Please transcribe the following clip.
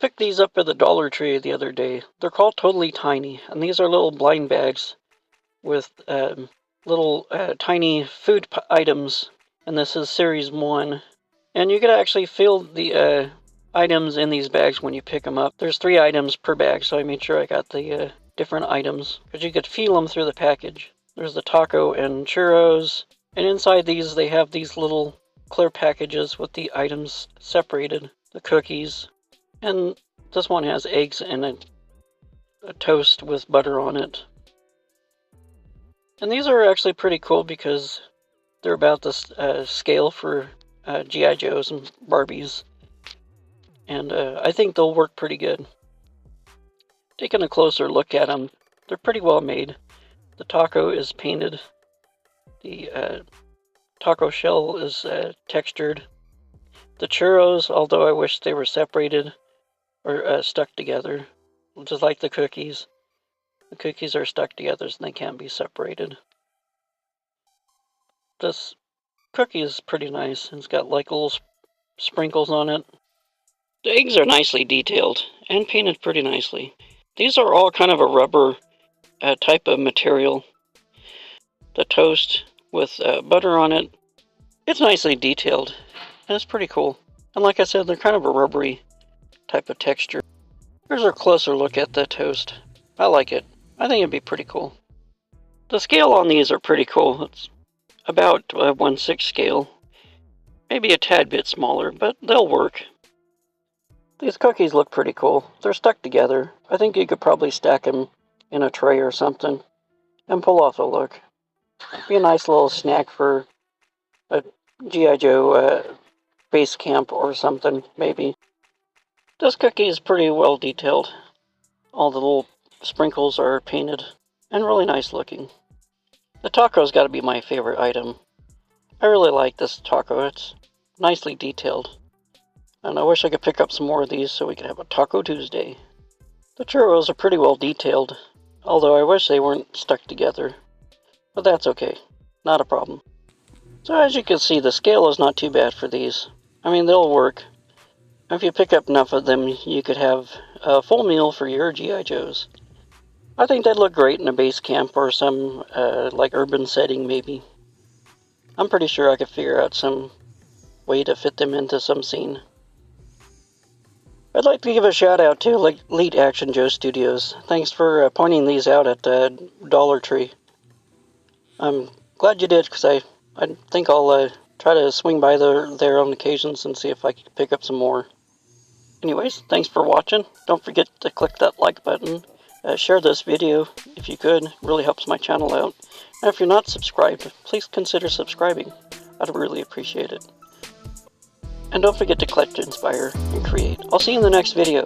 picked these up at the Dollar Tree the other day. They're called Totally Tiny, and these are little blind bags with little tiny food items, and this is series 1. And you can actually feel the items in these bags when you pick them up. There's 3 items per bag, so I made sure I got the different items, because you could feel them through the package. There's the taco and churros, and inside these they have these little clear packages with the items separated. The cookies, and this one has eggs and a toast with butter on it. And these are actually pretty cool because they're about the scale for G.I. Joes and Barbies. And I think they'll work pretty good. Taking a closer look at them, they're pretty well made. The taco is painted. The taco shell is textured. The churros, although I wish they were separated or stuck together, just like the cookies. The cookies are stuck together so they can't be separated. This cookie is pretty nice. It's got like little sprinkles on it. The eggs are nicely detailed and painted pretty nicely. These are all kind of a rubber type of material. The toast with butter on it, it's nicely detailed and it's pretty cool. And like I said, they're kind of a rubbery type of texture. Here's a closer look at the toast. I like it. I think it'd be pretty cool. The scale on these are pretty cool. It's about a 1/6 scale. Maybe a tad bit smaller, but they'll work. These cookies look pretty cool. They're stuck together. I think you could probably stack them in a tray or something and pull off the look. Be a nice little snack for a G.I. Joe base camp or something, maybe. This cookie is pretty well detailed. All the little sprinkles are painted and really nice looking. The taco's got to be my favorite item. I really like this taco. It's nicely detailed. And I wish I could pick up some more of these so we could have a Taco Tuesday. The churros are pretty well detailed, although I wish they weren't stuck together. But that's okay. Not a problem. So as you can see, the scale is not too bad for these. I mean, they'll work. If you pick up enough of them, you could have a full meal for your G.I. Joes. I think they'd look great in a base camp or some, like, urban setting, maybe. I'm pretty sure I could figure out some way to fit them into some scene. I'd like to give a shout out to Elite Action Joe Studios. Thanks for pointing these out at Dollar Tree. I'm glad you did, because I think I'll try to swing by there on occasions and see if I can pick up some more. Anyways, thanks for watching. Don't forget to click that like button. Share this video if you could. It really helps my channel out. And if you're not subscribed, please consider subscribing. I'd really appreciate it. And don't forget to collect, inspire, and create. I'll see you in the next video.